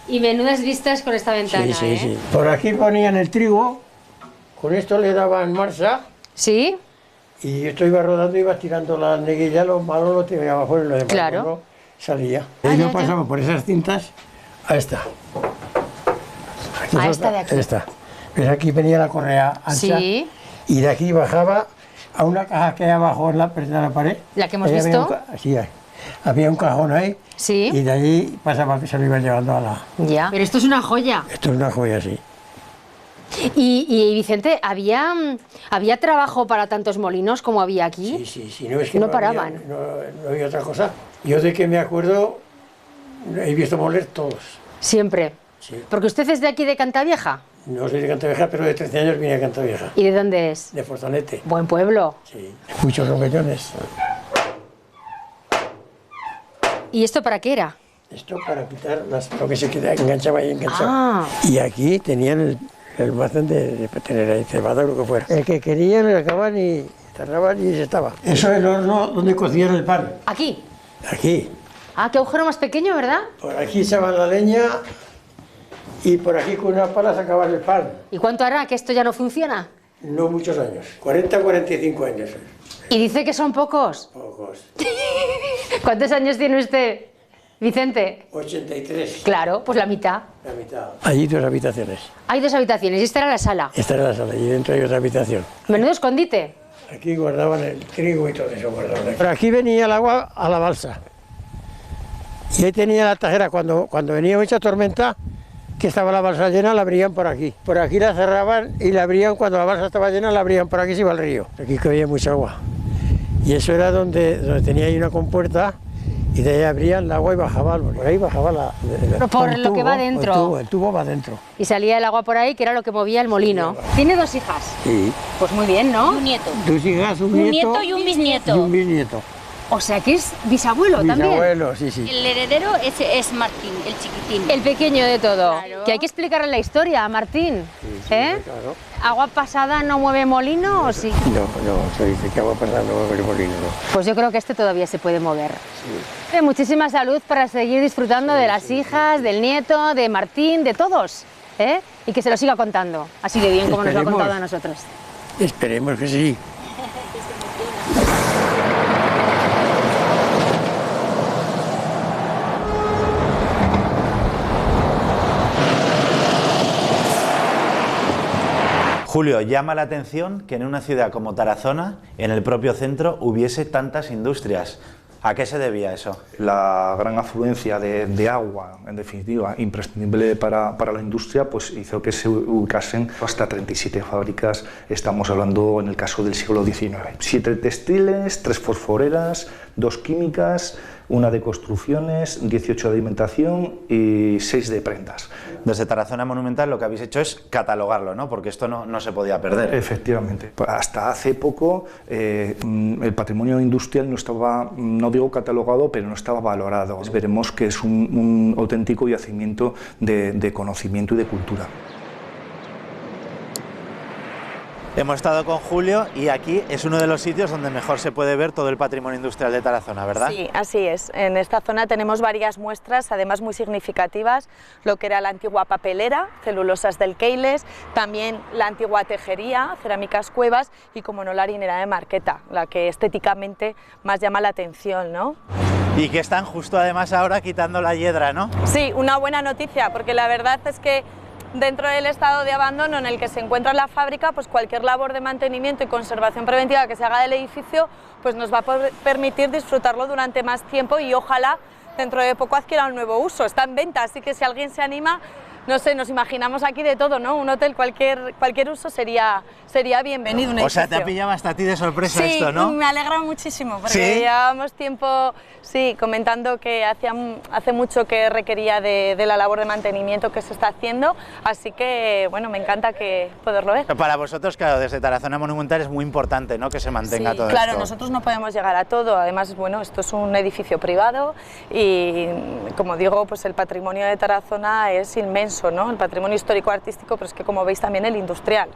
Y menudas vistas con esta ventana, sí. Por aquí ponían el trigo, con esto le daban marcha. Sí. Y esto iba rodando, iba tirando la neguilla, lo malo lo tiraba afuera y lo demás. Claro. Salía. Y yo pasaba por esas cintas a esta. Esta de aquí. Esta. ¿Ves? Aquí venía la correa ancha. Sí. Y de aquí bajaba a una caja que hay abajo en la pared. ¿La que hemos Ahí visto? Sí, había un cajón ahí. Sí. Y de allí pasaba, se lo iba llevando a la... Ya. Pero esto es una joya. Esto es una joya, sí. Y Vicente, ¿había trabajo para tantos molinos como había aquí? Sí. No, es que no paraban. No había otra cosa. Yo de que me acuerdo, he visto moler todos. Siempre. Sí. Porque usted es de aquí, de Cantavieja. No soy de Cantavieja, pero de 13 años vine a Cantavieja. ¿Y de dónde es? De Forzanete. Buen pueblo. Sí. Muchos ronquillones. ¿Y esto para qué era? Esto para quitar lo que se enganchaba y enganchaba. Ah. Y aquí tenían el almacén de tener ahí cebada o lo que fuera. El que querían le acababan y cerraban y se estaba. Eso es el horno donde cocían el pan. ¿Aquí? Aquí. Ah, qué agujero más pequeño, ¿verdad? Por aquí echaban la leña y por aquí con una pala sacaban el pan. ¿Y cuánto hará que esto ya no funciona? No muchos años, 40 o 45 años. ¿Y dice que son pocos? Pocos. ¿Cuántos años tiene usted, Vicente? 83. Claro, pues la mitad. La mitad. Allí 2 habitaciones. Hay 2 habitaciones y esta era la sala. Esta era la sala y dentro hay otra habitación. Menudo escondite. Aquí guardaban el trigo y todo eso guardaban. Por aquí venía el agua a la balsa. Y ahí tenía la tajera, cuando venía mucha tormenta, que estaba la balsa llena, la abrían por aquí. Por aquí la cerraban y la abrían, cuando la balsa estaba llena, la abrían por aquí, se iba al río. Aquí que había mucha agua. Y eso era donde tenía ahí una compuerta, y de ahí abrían el agua y bajaba, por ahí bajaba Pero por lo que va dentro. El tubo va dentro. Y salía el agua por ahí, que era lo que movía el molino. ¿Tiene 2 hijas? Sí. Pues muy bien, ¿no? Un nieto. 2 hijas, un nieto y un bisnieto. Y un bisnieto. O sea que es bisabuelo también. Bisabuelo, sí. El heredero es Martín, el chiquitín. El pequeño de todo. Claro. Que hay que explicarle la historia a Martín. Claro. ¿Agua pasada no mueve molino o sí? No, se dice que agua pasada no mueve molino, no. Pues yo creo que este todavía se puede mover. Sí. Muchísima salud para seguir disfrutando de las hijas, del nieto, de Martín, de todos. Y que se lo siga contando, así de bien como nos lo ha contado a nosotros. Esperemos que sí. Julio, llama la atención que en una ciudad como Tarazona, en el propio centro, hubiese tantas industrias. ¿A qué se debía eso? La gran afluencia de agua, en definitiva, imprescindible para la industria, pues hizo que se ubicasen hasta 37 fábricas, estamos hablando en el caso del siglo XIX. 7 textiles, 3 fosforeras, 2 químicas, 1 de construcciones, 18 de alimentación y 6 de prendas. Desde Tarazona Monumental lo que habéis hecho es catalogarlo, ¿no? Porque esto no se podía perder. Efectivamente. Hasta hace poco el patrimonio industrial no estaba, no digo catalogado, pero no estaba valorado. Veremos que es un auténtico yacimiento de conocimiento y de cultura. Hemos estado con Julio y aquí es uno de los sitios donde mejor se puede ver todo el patrimonio industrial de Tarazona, ¿verdad? Sí, así es. En esta zona tenemos varias muestras, además muy significativas, lo que era la antigua papelera, celulosas del Keiles, también la antigua tejería, cerámicas Cuevas y, como no, la harinera de Marqueta, la que estéticamente más llama la atención, ¿no? Y que están justo además ahora quitando la hiedra, ¿no? Sí, una buena noticia, porque la verdad es que dentro del estado de abandono en el que se encuentra la fábrica, pues cualquier labor de mantenimiento y conservación preventiva que se haga del edificio, pues nos va a permitir disfrutarlo durante más tiempo y ojalá dentro de poco adquiera un nuevo uso. Está en venta, así que si alguien se anima, no sé, nos imaginamos aquí de todo, ¿no? Un hotel, cualquier uso sería bienvenido. O sea, te ha pillado hasta a ti de sorpresa sí, esto, ¿no? Sí, me alegra muchísimo, porque ¿Sí? llevábamos tiempo comentando que hace mucho que requería de la labor de mantenimiento que se está haciendo, así que, bueno, me encanta poderlo ver. Para vosotros, claro, desde Tarazona Monumental es muy importante, ¿no?, que se mantenga todo claro, esto. nosotros no podemos llegar a todo, además, bueno, esto es un edificio privado y, como digo, pues el patrimonio de Tarazona es inmenso, ¿no? El patrimonio histórico-artístico, pero es que, como veis, también el industrial.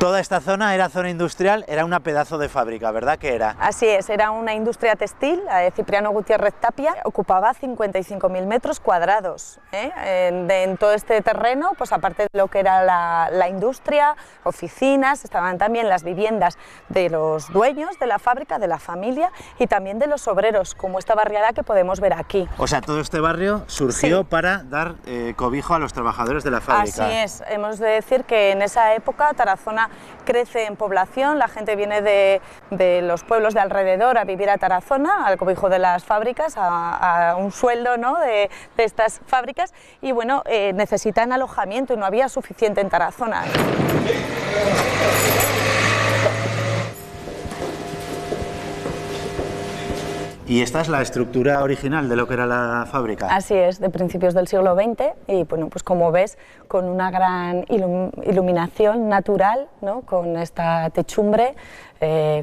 Toda esta zona era zona industrial, era una pedazo de fábrica, ¿verdad que era? Así es, era una industria textil, la de Cipriano Gutiérrez Tapia, ocupaba 55.000 metros cuadrados. En todo este terreno, pues aparte de lo que era la industria, oficinas, estaban también las viviendas de los dueños de la fábrica, de la familia y también de los obreros, como esta barriada que podemos ver aquí. O sea, todo este barrio surgió para dar cobijo a los trabajadores de la fábrica. Así es, hemos de decir que en esa época Tarazona crece en población, la gente viene de los pueblos de alrededor a vivir a Tarazona, al cobijo de las fábricas, a un sueldo, ¿no?, de estas fábricas, y bueno, necesitan alojamiento y no había suficiente en Tarazona. ¿Y esta es la estructura original de lo que era la fábrica? Así es, de principios del siglo XX y bueno, pues como ves, con una gran iluminación natural, ¿no?, con esta techumbre,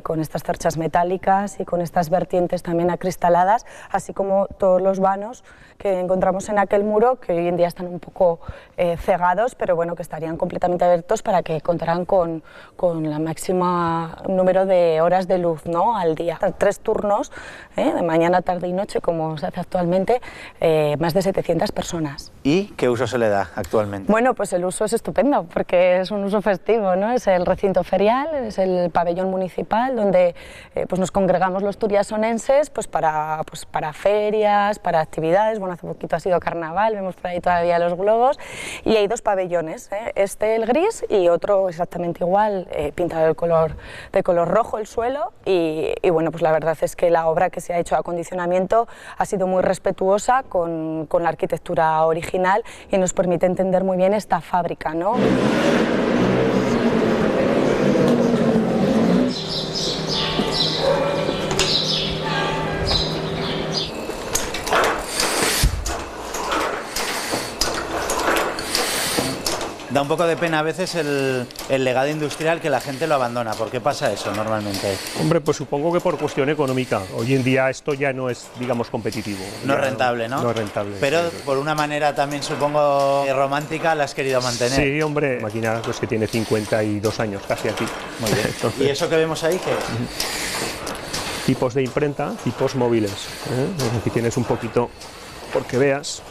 con estas cerchas metálicas y con estas vertientes también acristaladas, así como todos los vanos que encontramos en aquel muro, que hoy en día están un poco cegados, pero bueno, que estarían completamente abiertos para que contaran con la máxima número de horas de luz, ¿no?, al día. 3 turnos, de mañana, tarde y noche, como se hace actualmente, más de 700 personas. ¿Y qué uso se le da actualmente? Bueno, pues el uso es estupendo, porque es un uso festivo, ¿no? Es el recinto ferial, es el pabellón municipal, donde pues nos congregamos los turiasonenses pues para ferias, para actividades. Bueno, hace poquito ha sido carnaval, vemos por ahí todavía los globos, y hay 2 pabellones, este el gris y otro exactamente igual, pintado de color rojo el suelo, y bueno, pues la verdad es que la obra que se ha hecho de acondicionamiento ha sido muy respetuosa con la arquitectura original y nos permite entender muy bien esta fábrica, ¿no? Da un poco de pena a veces el legado industrial, que la gente lo abandona. ¿Por qué pasa eso normalmente? Hombre, pues supongo que por cuestión económica. Hoy en día esto ya no es, digamos, competitivo. No es rentable, ¿no? No es rentable. Pero por una manera también, supongo, romántica, la has querido mantener. Sí, hombre, máquina pues que tiene 52 años casi aquí. Muy bien. Entonces, ¿y eso que vemos ahí qué es? Tipos de imprenta, tipos móviles. Aquí tienes un poquito, porque veas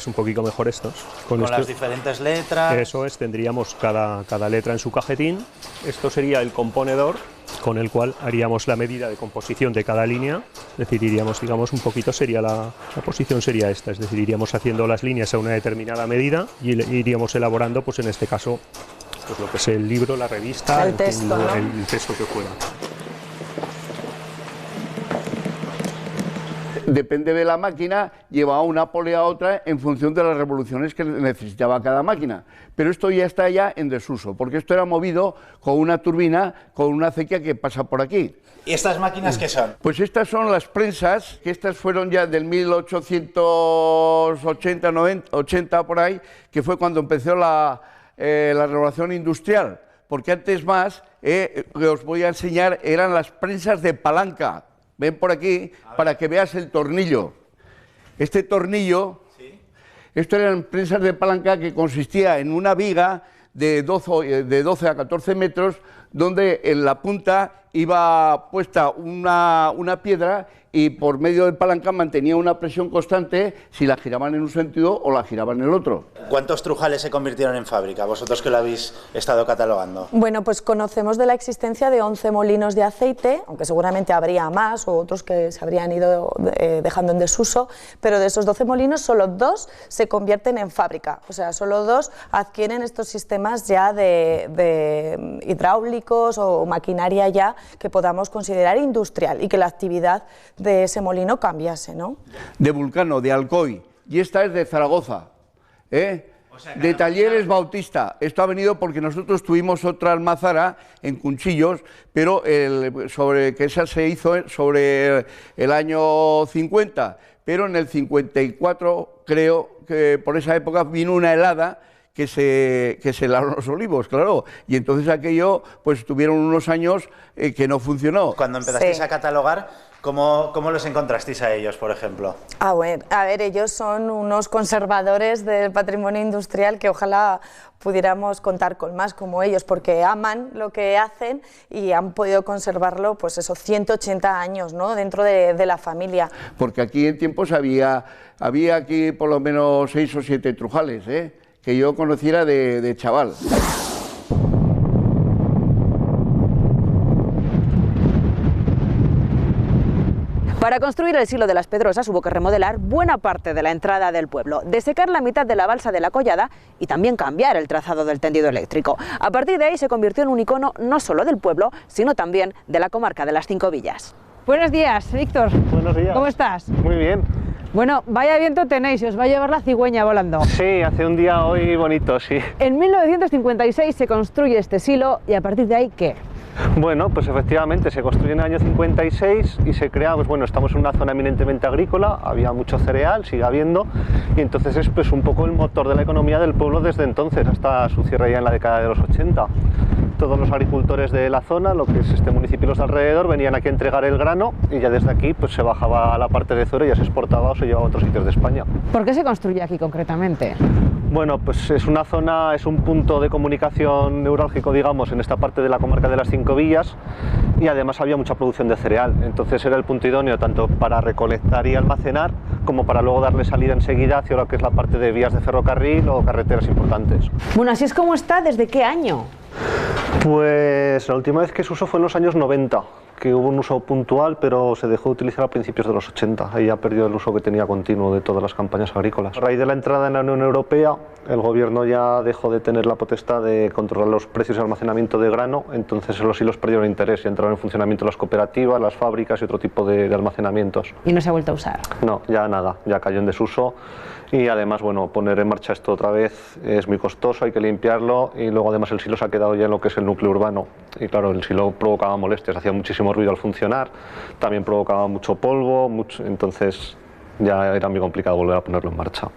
un poquito mejor estos. Con las diferentes letras. Eso es, tendríamos cada letra en su cajetín. Esto sería el componedor con el cual haríamos la medida de composición de cada línea. Es decir, iríamos, digamos, un poquito sería la posición sería esta, es decir, iríamos haciendo las líneas a una determinada medida y iríamos elaborando, pues en este caso, pues lo que es el libro, la revista, el texto, ¿no? el texto que fuera. Depende de la máquina, lleva una pole a otra en función de las revoluciones que necesitaba cada máquina. Pero esto ya está en desuso, porque esto era movido con una turbina, con una acequia que pasa por aquí. ¿Y estas máquinas qué son? Pues estas son las prensas, que estas fueron ya del 1880, 80 por ahí, que fue cuando empezó la revolución industrial. Porque antes más, que os voy a enseñar, eran las prensas de palanca. Ven por aquí para que veas el tornillo. Este tornillo, ¿sí? Esto eran prensas de palanca que consistía en una viga de 12 a 14 metros, donde en la punta iba puesta una piedra y por medio de palanca mantenía una presión constante si la giraban en un sentido o la giraban en el otro. ¿Cuántos trujales se convirtieron en fábrica, vosotros que lo habéis estado catalogando? Bueno, pues conocemos de la existencia de 11 molinos de aceite, aunque seguramente habría más o otros que se habrían ido dejando en desuso, pero de esos 12 molinos solo 2 se convierten en fábrica, o sea, solo 2 adquieren estos sistemas ya de hidráulicos o maquinaria ya que podamos considerar industrial y que la actividad de ese molino cambiase, ¿no? De Vulcano, de Alcoy, y esta es de Zaragoza, o sea, de Talleres Bautista. Esto ha venido porque nosotros tuvimos otra almazara en Cunchillos, pero que esa se hizo sobre el año 50, pero en el 54 creo que por esa época vino una helada que se helaron los olivos, claro. Y entonces aquello, pues tuvieron unos años que no funcionó. Cuando empezasteis a catalogar, ¿cómo los encontrasteis a ellos, por ejemplo? Bueno, a ver, ellos son unos conservadores del patrimonio industrial que ojalá pudiéramos contar con más como ellos, porque aman lo que hacen y han podido conservarlo, pues eso, 180 años, ¿no?, dentro de la familia. Porque aquí en tiempos había aquí por lo menos 6 o 7 trujales, que yo conociera de chaval. Para construir el Silo de las Pedrosas hubo que remodelar buena parte de la entrada del pueblo, desecar la mitad de la balsa de la Collada y también cambiar el trazado del tendido eléctrico. A partir de ahí se convirtió en un icono no solo del pueblo, sino también de la comarca de las 5 Villas. Buenos días, Víctor. Buenos días. ¿Cómo estás? Muy bien. Bueno, vaya viento tenéis, os va a llevar la cigüeña volando. Sí, hace un día hoy bonito, sí. En 1956 se construye este silo y a partir de ahí, ¿qué? Bueno, pues efectivamente se construye en el año 56 y se crea, pues bueno, estamos en una zona eminentemente agrícola, había mucho cereal, sigue habiendo, y entonces es pues un poco el motor de la economía del pueblo desde entonces hasta su cierre ya en la década de los 80. Todos los agricultores de la zona, lo que es este municipio y los de alrededor, venían aquí a entregar el grano y ya desde aquí pues se bajaba a la parte de Zuero y ya se exportaba o se llevaba a otros sitios de España. ¿Por qué se construye aquí concretamente? Bueno, pues es una zona, es un punto de comunicación neurálgico, digamos, en esta parte de la comarca de las 5 Villas y además había mucha producción de cereal, entonces era el punto idóneo tanto para recolectar y almacenar como para luego darle salida enseguida hacia lo que es la parte de vías de ferrocarril o carreteras importantes. Bueno, así es como está, ¿desde qué año? Pues la última vez que se usó fue en los años 90, que hubo un uso puntual, pero se dejó de utilizar a principios de los 80. Ahí ya perdió el uso que tenía continuo de todas las campañas agrícolas. A raíz de la entrada en la Unión Europea, el gobierno ya dejó de tener la potestad de controlar los precios de almacenamiento de grano, entonces los hilos perdieron interés y entraron en funcionamiento las cooperativas, las fábricas y otro tipo de almacenamientos. ¿Y no se ha vuelto a usar? No, ya nada, ya cayó en desuso. Y además, bueno, poner en marcha esto otra vez es muy costoso, hay que limpiarlo y luego además el silo se ha quedado ya en lo que es el núcleo urbano y claro, el silo provocaba molestias, hacía muchísimo ruido al funcionar, también provocaba mucho polvo, entonces ya era muy complicado volver a ponerlo en marcha.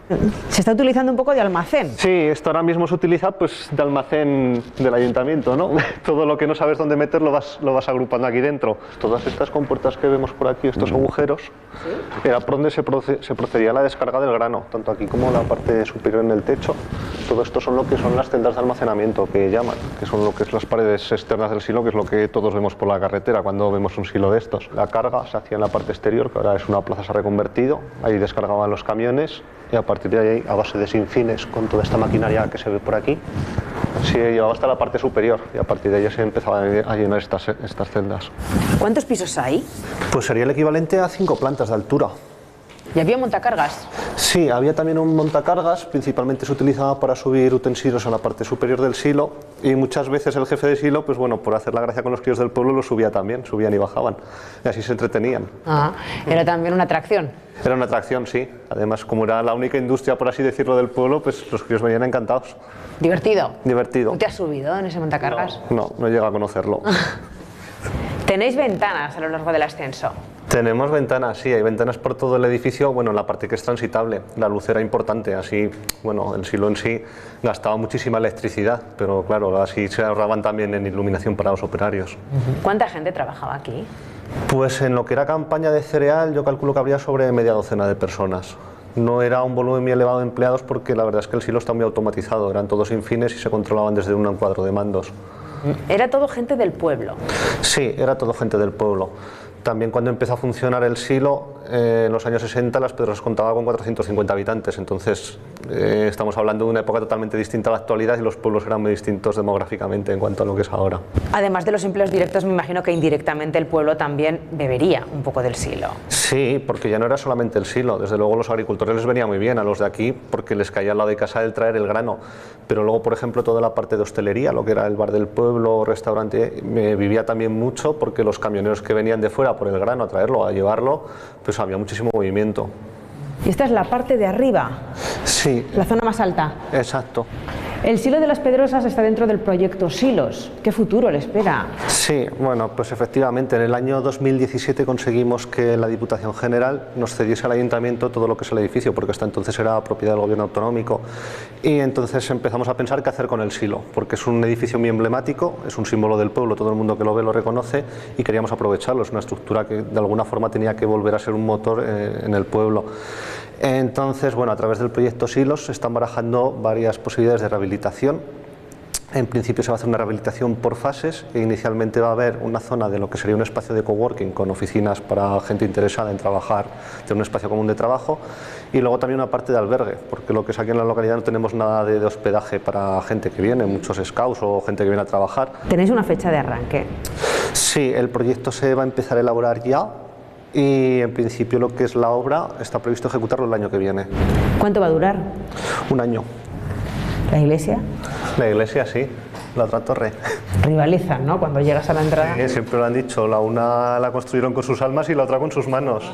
Se está utilizando un poco de almacén. Sí, esto ahora mismo se utiliza pues de almacén del ayuntamiento, ¿no? Todo lo que no sabes dónde meter lo vas agrupando aquí dentro. Todas estas compuertas que vemos por aquí, estos agujeros, era por donde se procedía a la descarga del grano, tanto aquí como la parte superior en el techo. Todo esto son lo que son las celdas de almacenamiento que llaman, que son lo que es las paredes externas del silo, que es lo que todos vemos por la carretera cuando vemos un silo de estos. La carga se hacía en la parte exterior, que ahora es una plaza, se ha reconvertido. Ahí descargaban los camiones y a partir de ahí, a base de sinfines, con toda esta maquinaria que se ve por aquí, se llevaba hasta la parte superior y a partir de ahí se empezaba a llenar estas celdas. ¿Cuántos pisos hay? Pues sería el equivalente a 5 plantas de altura. ¿Y había montacargas? Sí, había también un montacargas, principalmente se utilizaba para subir utensilios a la parte superior del silo y muchas veces el jefe de silo, pues bueno, por hacer la gracia con los críos del pueblo, lo subía también, subían y bajaban y así se entretenían. Ah, era también una atracción. Era una atracción, sí. Además, como era la única industria, por así decirlo, del pueblo, pues los críos venían encantados. ¿Divertido? Divertido. ¿Tú te has subido en ese montacargas? No llega a conocerlo. ¿Tenéis ventanas a lo largo del ascenso? Tenemos ventanas, sí, hay ventanas por todo el edificio, bueno, en la parte que es transitable. La luz era importante, así, bueno, el silo en sí gastaba muchísima electricidad, pero claro, así se ahorraban también en iluminación para los operarios. ¿Cuánta gente trabajaba aquí? Pues en lo que era campaña de cereal, yo calculo que habría sobre media docena de personas. No era un volumen muy elevado de empleados porque la verdad es que el silo está muy automatizado, eran todos infines y se controlaban desde un cuadro de mandos. ¿Era todo gente del pueblo? Sí, era todo gente del pueblo. También cuando empezó a funcionar el silo, en los años 60 Las Pedrosas contaba con 450 habitantes, entonces estamos hablando de una época totalmente distinta a la actualidad y los pueblos eran muy distintos demográficamente en cuanto a lo que es ahora. Además de los empleos directos, me imagino que indirectamente el pueblo también bebería un poco del silo. Sí, porque ya no era solamente el silo, desde luego los agricultores les venía muy bien a los de aquí porque les caía al lado de casa el traer el grano, pero luego por ejemplo toda la parte de hostelería, lo que era el bar del pueblo, restaurante, vivía también mucho porque los camioneros que venían de fuera por el grano a traerlo, a llevarlo, pues había muchísimo movimiento. ¿Y esta es la parte de arriba? Sí. ¿La zona más alta? Exacto. El Silo de las Pedrosas está dentro del proyecto Silos. ¿Qué futuro le espera? Sí, bueno, pues efectivamente, en el año 2017 conseguimos que la Diputación General nos cediese al Ayuntamiento todo lo que es el edificio, porque hasta entonces era propiedad del Gobierno autonómico. Y entonces empezamos a pensar qué hacer con el Silo, porque es un edificio muy emblemático, es un símbolo del pueblo, todo el mundo que lo ve lo reconoce y queríamos aprovecharlo. Es una estructura que de alguna forma tenía que volver a ser un motor en el pueblo. Entonces, bueno, a través del proyecto Silos se están barajando varias posibilidades de rehabilitación. En principio se va a hacer una rehabilitación por fases. Inicialmente va a haber una zona de lo que sería un espacio de coworking con oficinas para gente interesada en trabajar, tener un espacio común de trabajo, y luego también una parte de albergue, porque lo que es aquí en la localidad no tenemos nada de hospedaje para gente que viene, muchos scouts o gente que viene a trabajar. ¿Tenéis una fecha de arranque? Sí, el proyecto se va a empezar a elaborar ya. Y en principio lo que es la obra está previsto ejecutarlo el año que viene. ¿Cuánto va a durar? Un año. ¿La iglesia? La iglesia sí, la otra torre. Rivalizan, ¿no? Cuando llegas a la entrada. Sí, siempre lo han dicho, la una la construyeron con sus almas y la otra con sus manos.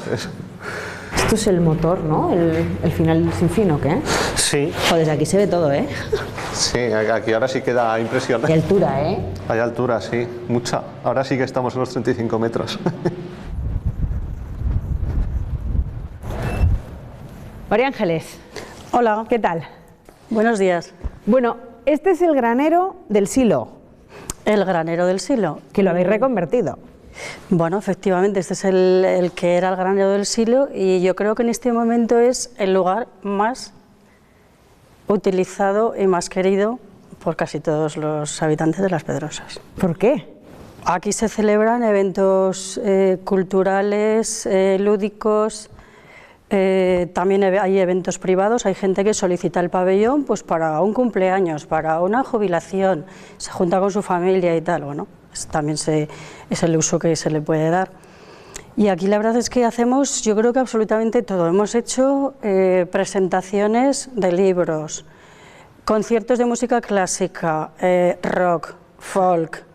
Esto es el motor, ¿no? El final sin fin, ¿o qué? Sí. Joder, desde aquí se ve todo, ¿eh? Sí, aquí ahora sí queda impresión. Hay altura, ¿eh? Hay altura, sí, mucha. Ahora sí que estamos en los 35 metros. María Ángeles. Hola. ¿Qué tal? Buenos días. Bueno, este es el granero del Silo. El granero del Silo. Que lo habéis reconvertido. Bueno, efectivamente, este es el que era el granero del Silo y yo creo que en este momento es el lugar más utilizado y más querido por casi todos los habitantes de Las Pedrosas. ¿Por qué? Aquí se celebran eventos culturales, lúdicos. También hay eventos privados, hay gente que solicita el pabellón pues para un cumpleaños, para una jubilación, se junta con su familia y tal, bueno, también es el uso que se le puede dar. Y aquí la verdad es que hacemos, yo creo que absolutamente todo. Hemos hecho presentaciones de libros, conciertos de música clásica, rock, folk.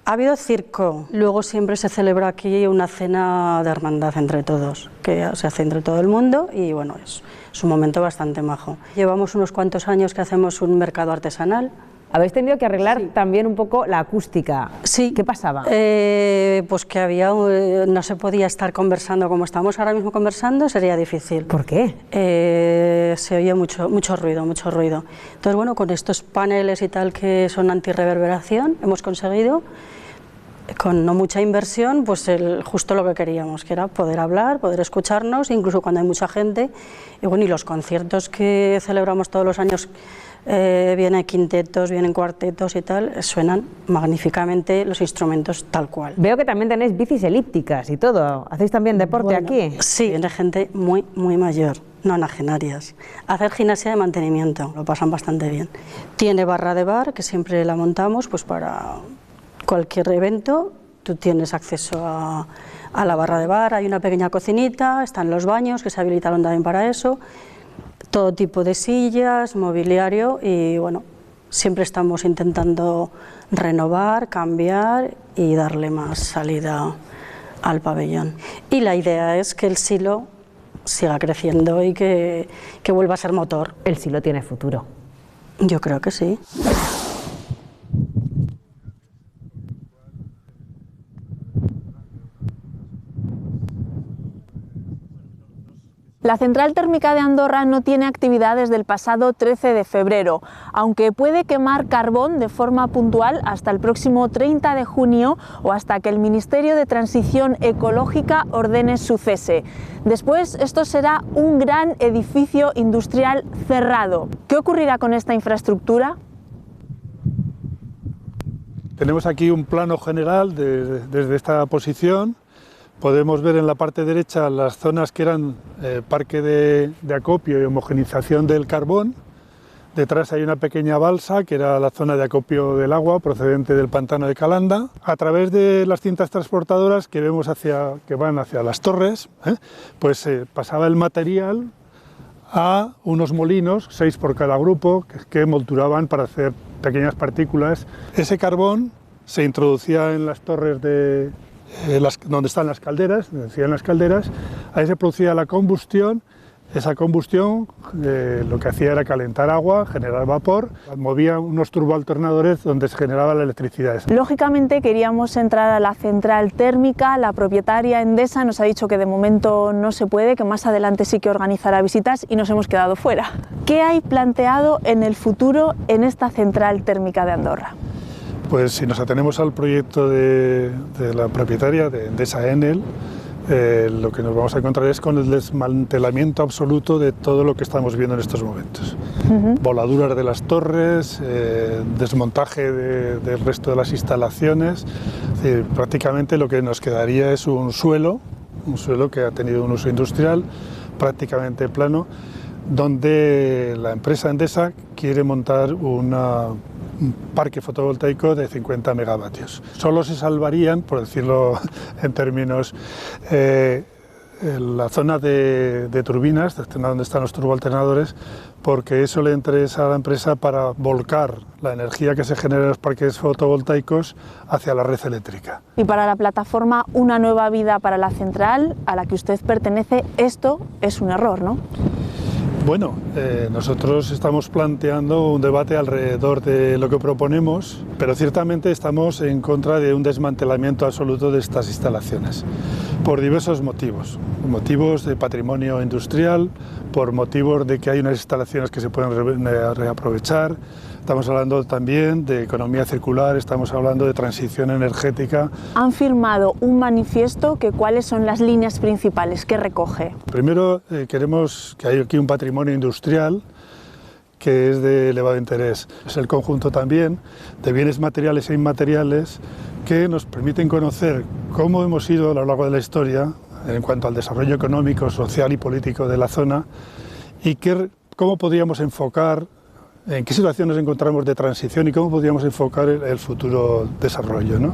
Ha habido circo, luego siempre se celebra aquí una cena de hermandad entre todos, que se hace entre todo el mundo y bueno, es un momento bastante majo. Llevamos unos cuantos años que hacemos un mercado artesanal. Habéis tenido que arreglar también un poco la acústica. Sí. ¿Qué pasaba? Pues que había, no se podía estar conversando como estamos ahora mismo conversando, sería difícil. ¿Por qué? Se oye mucho ruido, mucho ruido. Entonces bueno, con estos paneles y tal que son antirreverberación, hemos conseguido, con no mucha inversión, pues justo lo que queríamos, que era poder hablar, poder escucharnos, incluso cuando hay mucha gente. Y bueno, y los conciertos que celebramos todos los años, vienen quintetos, vienen cuartetos y tal, suenan magníficamente los instrumentos tal cual. Veo que también tenéis bicis elípticas y todo. ¿Hacéis también deporte aquí? Sí, viene gente muy mayor, nonagenarias, a hacer gimnasia de mantenimiento, lo pasan bastante bien. Tiene barra de bar, que siempre la montamos pues para cualquier evento. Tú tienes acceso a la barra de bar, hay una pequeña cocinita, están los baños que se habilitaron también para eso, todo tipo de sillas, mobiliario y bueno, siempre estamos intentando renovar, cambiar y darle más salida al pabellón. Y la idea es que el Silo siga creciendo y que vuelva a ser motor. ¿El Silo tiene futuro? Yo creo que sí. La central térmica de Andorra no tiene actividad desde el pasado 13 de febrero, aunque puede quemar carbón de forma puntual hasta el próximo 30 de junio o hasta que el Ministerio de Transición Ecológica ordene su cese. Después, esto será un gran edificio industrial cerrado. ¿Qué ocurrirá con esta infraestructura? Tenemos aquí un plano general desde esta posición. Podemos ver en la parte derecha las zonas que eran parque de acopio y homogenización del carbón. Detrás hay una pequeña balsa que era la zona de acopio del agua procedente del pantano de Calanda. A través de las cintas transportadoras que vemos que van hacia las torres, pues pasaba el material a unos molinos, 6 por cada grupo, que molturaban para hacer pequeñas partículas. Ese carbón se introducía en las torres donde están las calderas, ahí se producía la combustión Esa combustión lo que hacía era calentar agua, generar vapor, movía unos turboalternadores donde se generaba la electricidad. Lógicamente queríamos entrar a la central térmica, la propietaria Endesa nos ha dicho que de momento no se puede, que más adelante sí que organizará visitas y nos hemos quedado fuera. ¿Qué hay planteado en el futuro en esta central térmica de Andorra? Pues si nos atenemos al proyecto de la propietaria de Endesa Enel, lo que nos vamos a encontrar es con el desmantelamiento absoluto de todo lo que estamos viendo en estos momentos. Voladuras de las torres, desmontaje del resto de las instalaciones, es decir, prácticamente lo que nos quedaría es un suelo que ha tenido un uso industrial prácticamente plano, donde la empresa Endesa quiere montar un parque fotovoltaico de 50 megavatios. Solo se salvarían, por decirlo en términos, la zona de turbinas, donde están los turboalternadores, porque eso le interesa a la empresa para volcar la energía que se genera en los parques fotovoltaicos hacia la red eléctrica. Y para la plataforma Una Nueva Vida para la central, a la que usted pertenece, esto es un error, ¿no? Bueno, nosotros estamos planteando un debate alrededor de lo que proponemos, pero ciertamente estamos en contra de un desmantelamiento absoluto de estas instalaciones, por diversos motivos. Motivos de patrimonio industrial, por motivos de que hay unas instalaciones que se pueden reaprovechar. Estamos hablando también de economía circular, estamos hablando de transición energética. Han firmado un manifiesto que ¿cuáles son las líneas principales que recoge? Primero, queremos que haya aquí un patrimonio industrial que es de elevado interés. Es el conjunto también de bienes materiales e inmateriales que nos permiten conocer cómo hemos ido a lo largo de la historia en cuanto al desarrollo económico, social y político de la zona y cómo podríamos enfocar, en qué situación nos encontramos de transición y cómo podríamos enfocar el futuro desarrollo, ¿no?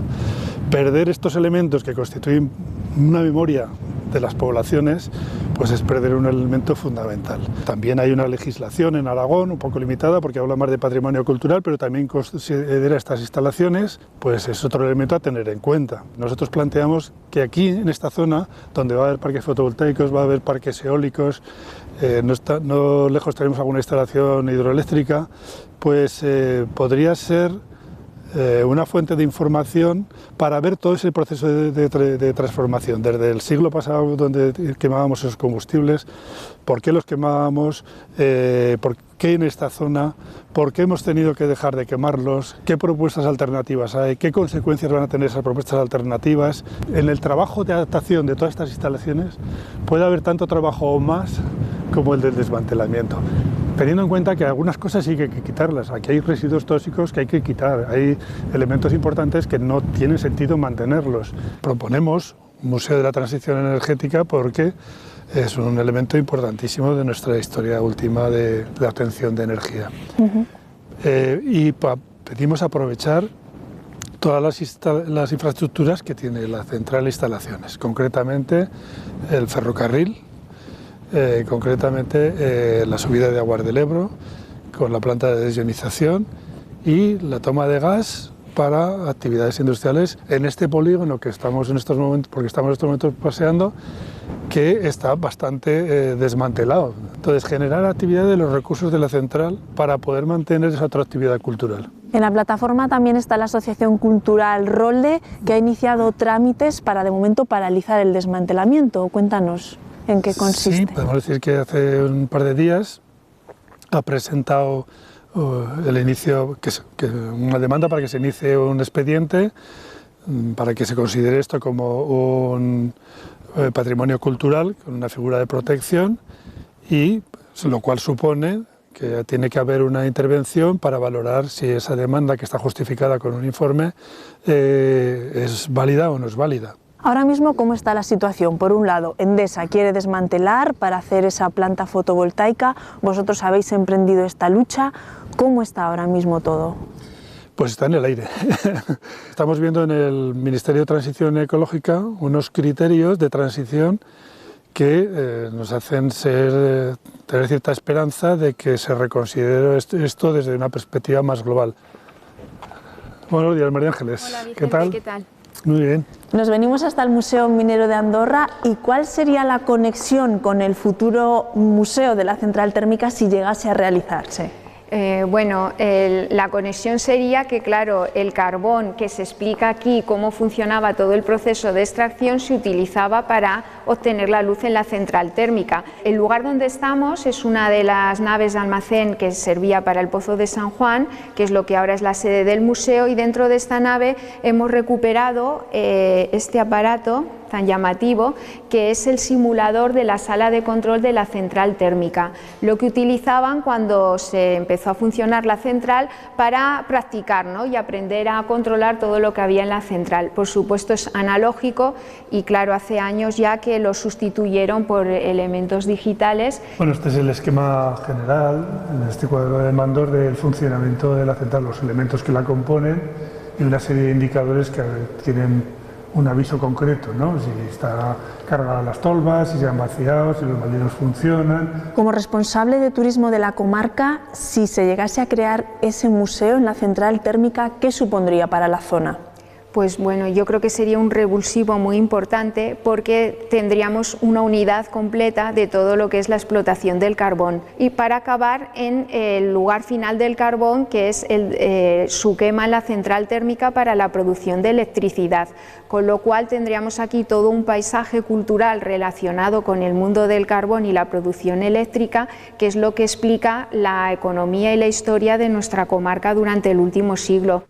Perder estos elementos que constituyen una memoria de las poblaciones, pues es perder un elemento fundamental. También hay una legislación en Aragón un poco limitada porque habla más de patrimonio cultural, pero también considera estas instalaciones, pues es otro elemento a tener en cuenta. Nosotros planteamos que aquí en esta zona, donde va a haber parques fotovoltaicos, va a haber parques eólicos, no lejos tenemos alguna instalación hidroeléctrica, pues podría ser una fuente de información para ver todo ese proceso de transformación, desde el siglo pasado donde quemábamos esos combustibles, por qué los quemábamos, por qué en esta zona, por qué hemos tenido que dejar de quemarlos, qué propuestas alternativas hay, qué consecuencias van a tener esas propuestas alternativas. En el trabajo de adaptación de todas estas instalaciones puede haber tanto trabajo o más como el del desmantelamiento, teniendo en cuenta que algunas cosas sí que hay que quitarlas. Aquí hay residuos tóxicos que hay que quitar, hay elementos importantes que no tienen sentido mantenerlos. Proponemos un museo de la transición energética porque es un elemento importantísimo de nuestra historia última de la obtención de energía. Y pedimos aprovechar todas las infraestructuras que tiene la central de instalaciones, concretamente el ferrocarril, concretamente la subida de aguas del Ebro con la planta de desionización y la toma de gas para actividades industriales en este polígono que estamos en estos momentos, porque estamos en estos momentos paseando, que está bastante desmantelado. Entonces, generar actividad de los recursos de la central para poder mantener esa otra actividad cultural. En la plataforma también está la Asociación Cultural Rolde, que ha iniciado trámites para, de momento, paralizar el desmantelamiento. Cuéntanos en qué consiste. Sí, podemos decir que hace un par de días ha presentado el inicio, una demanda para que se inicie un expediente para que se considere esto como un patrimonio cultural con una figura de protección, y lo cual supone que tiene que haber una intervención para valorar si esa demanda, que está justificada con un informe, es válida o no es válida. Ahora mismo, ¿cómo está la situación? Por un lado, Endesa quiere desmantelar para hacer esa planta fotovoltaica. Vosotros habéis emprendido esta lucha. ¿Cómo está ahora mismo todo? Pues está en el aire. Estamos viendo en el Ministerio de Transición Ecológica unos criterios de transición que nos hacen tener cierta esperanza de que se reconsidere esto desde una perspectiva más global. Buenos días, María Ángeles. Hola, Vicente, ¿Qué tal? ¿qué tal? Muy bien. Nos venimos hasta el Museo Minero de Andorra. ¿Y cuál sería la conexión con el futuro museo de la central térmica si llegase a realizarse? La conexión sería que, claro, el carbón que se explica aquí, cómo funcionaba todo el proceso de extracción, se utilizaba para obtener la luz en la central térmica. El lugar donde estamos es una de las naves de almacén que servía para el Pozo de San Juan, que es lo que ahora es la sede del museo, y dentro de esta nave hemos recuperado este aparato tan llamativo, que es el simulador de la sala de control de la central térmica, lo que utilizaban cuando se empezó a funcionar la central para practicar, ¿no?, y aprender a controlar todo lo que había en la central. Por supuesto es analógico y, claro, hace años ya que lo sustituyeron por elementos digitales. Bueno, este es el esquema general, en este cuadro de mandos, del funcionamiento de la central, los elementos que la componen y una serie de indicadores que tienen un aviso concreto, ¿no? Si está cargada las tolvas, si se han vaciado, si los balderos funcionan. Como responsable de turismo de la comarca, si se llegase a crear ese museo en la central térmica, ¿qué supondría para la zona? Pues bueno, yo creo que sería un revulsivo muy importante, porque tendríamos una unidad completa de todo lo que es la explotación del carbón, y para acabar en el lugar final del carbón, que es su quema en la central térmica para la producción de electricidad, con lo cual tendríamos aquí todo un paisaje cultural relacionado con el mundo del carbón y la producción eléctrica, que es lo que explica la economía y la historia de nuestra comarca durante el último siglo.